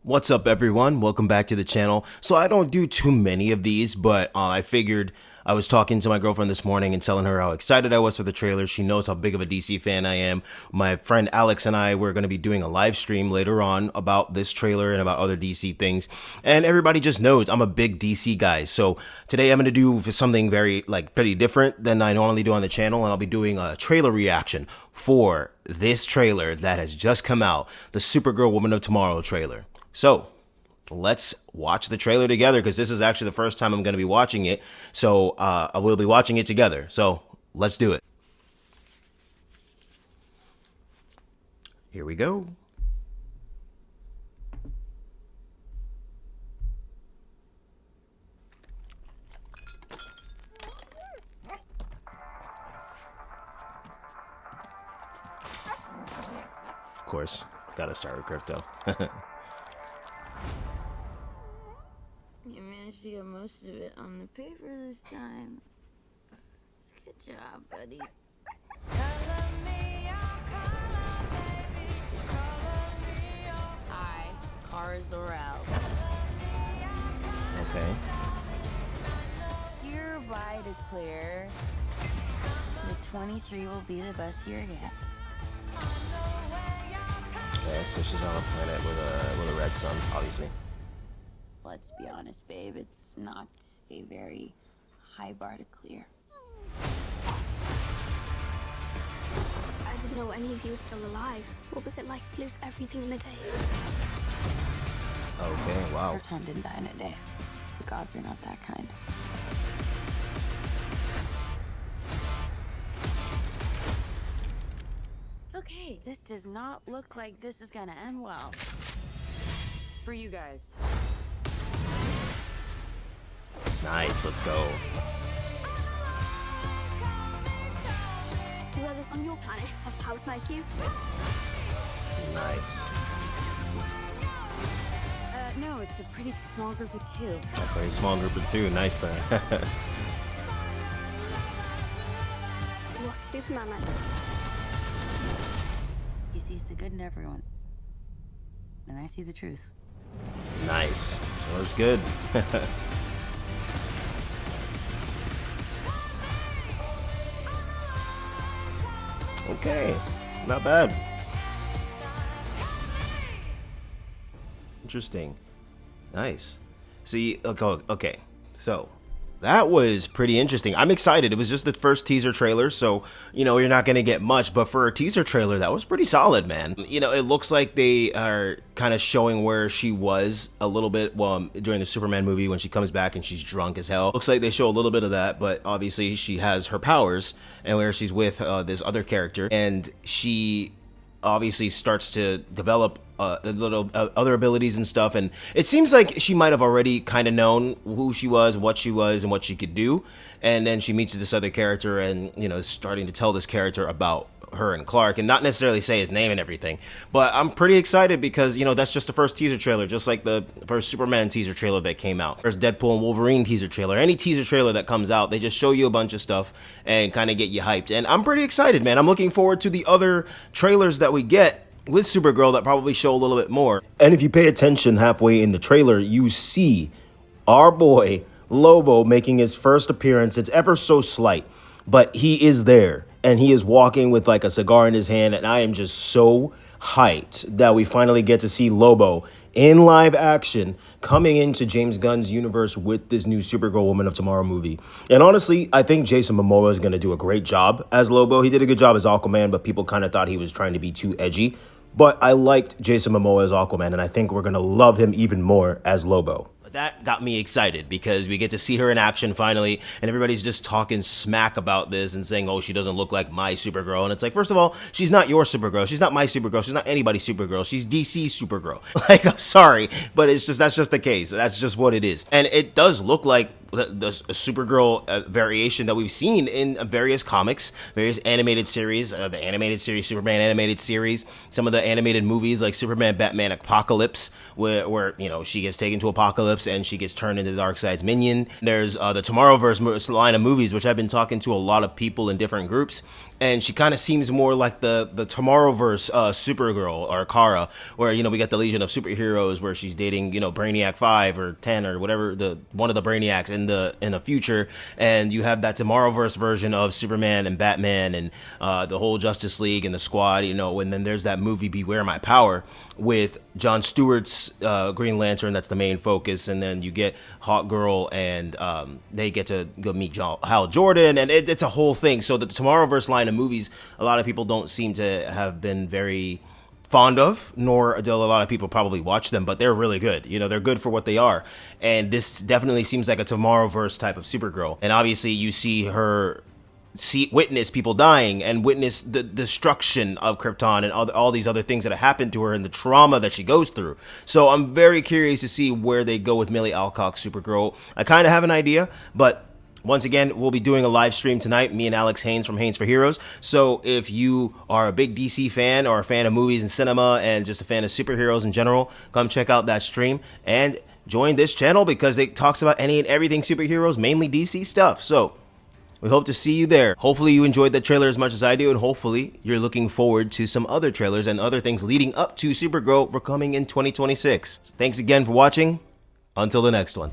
What's up, everyone? Welcome back to the channel. So I don't do too many of these, but I figured I was talking to my girlfriend this morning and telling her how excited I was for the trailer. She knows how big of a DC fan I am. My friend Alex and I were going to be doing a live stream later on about this trailer and about other DC things. And everybody just knows I'm a big DC guy. So today I'm going to do something very, pretty different than I normally do on the channel. And I'll be doing a trailer reaction for this trailer that has just come out, the Supergirl Woman of Tomorrow trailer. So let's watch the trailer together, because this is actually the first time I'm going to be watching it. So I will be watching it together. So let's do it. Here we go. Of course, gotta start with crypto. You managed to get most of it on the paper this time. Good job, buddy. Hi, Zor-El. Okay. Hereby declare that 23 will be the best year yet. Okay, so she's on a planet with a red sun, obviously. Let's be honest, babe, it's not a very high bar to clear. I didn't know any of you were still alive. What was it like to lose everything in a day? Okay, wow. Jötunn didn't die in a day. The gods are not that kind. Okay, this does not look like this is gonna end well. For you guys. Nice, let's go. Do others on your planet have powers like you? Nice. No, it's a pretty small group of two. A very small group of two, nice there. What's Superman like? He sees the good in everyone. And I see the truth. Nice. That was good. Okay, not bad. Interesting. Nice. See, okay, so that was pretty interesting. I'm excited. It was just the first teaser trailer, so, you know, you're not going to get much, but for a teaser trailer, that was pretty solid, man. You know, it looks like they are kind of showing where she was a little bit, well, during the Superman movie when she comes back and she's drunk as hell. Looks like they show a little bit of that, but obviously she has her powers, and where she's with this other character, and she obviously starts to develop little other abilities and stuff, and it seems like she might have already kind of known who she was, and what she could do, and then she meets this other character and, you know, is starting to tell this character about her and Clark, and not necessarily say his name and everything. But I'm pretty excited because, you know, that's just the first teaser trailer, just like the first Superman teaser trailer that came out. There's Deadpool and Wolverine teaser trailer. Any teaser trailer that comes out, they just show you a bunch of stuff and kind of get you hyped. And I'm pretty excited, man. I'm looking forward to the other trailers that we get with Supergirl that probably show a little bit more. And if you pay attention halfway in the trailer, you see our boy Lobo making his first appearance. It's ever so slight, but he is there. And he is walking with like a cigar in his hand, and I am just so hyped that we finally get to see Lobo in live action coming into James Gunn's universe with this new Supergirl Woman of Tomorrow movie. And honestly, I think Jason Momoa is going to do a great job as Lobo. He did a good job as Aquaman, but people kind of thought he was trying to be too edgy. But I liked Jason Momoa as Aquaman, and I think we're going to love him even more as Lobo. That got me excited because we get to see her in action finally, and everybody's just talking smack about this and saying, oh, she doesn't look like my Supergirl. And it's like, first of all, she's not your Supergirl. She's not my Supergirl. She's not anybody's Supergirl. She's DC Supergirl. Like, I'm sorry, but it's just, that's just the case. That's just what it is. And it does look like the Supergirl variation that we've seen in various comics, various animated series, the animated series, Superman animated series, some of the animated movies like Superman, Batman, Apocalypse, where you know, she gets taken to Apocalypse and she gets turned into Darkseid's minion. There's the Tomorrowverse line of movies, which I've been talking to a lot of people in different groups, and she kind of seems more like the Tomorrowverse Supergirl or Kara, where we got the Legion of Superheroes where she's dating Brainiac 5 or 10 or whatever, the one of the Brainiacs in the future, and you have that Tomorrowverse version of Superman and Batman and the whole Justice League and the Squad, and then there's that movie Beware My Power with Jon Stewart's Green Lantern. That's the main focus, and then you get Hawkgirl, and they get to go meet Hal Jordan, and it's a whole thing. So the Tomorrowverse line of movies, a lot of people don't seem to have been very fond of, nor do a lot of people probably watch them, but they're really good. They're good for what they are, and this definitely seems like a Tomorrowverse type of Supergirl. And obviously you see her witness people dying and witness the destruction of Krypton and all these other things that have happened to her and the trauma that she goes through. So I'm very curious to see where they go with Millie Alcock's Supergirl. I kind of have an idea, but once again, we'll be doing a live stream tonight, me and Alex Haynes from Haynes for Heroes. So if you are a big DC fan or a fan of movies and cinema and just a fan of superheroes in general, come check out that stream and join this channel because it talks about any and everything superheroes, mainly DC stuff. So we hope to see you there. Hopefully you enjoyed the trailer as much as I do, and hopefully you're looking forward to some other trailers and other things leading up to Supergirl coming in 2026. So thanks again for watching. Until the next one.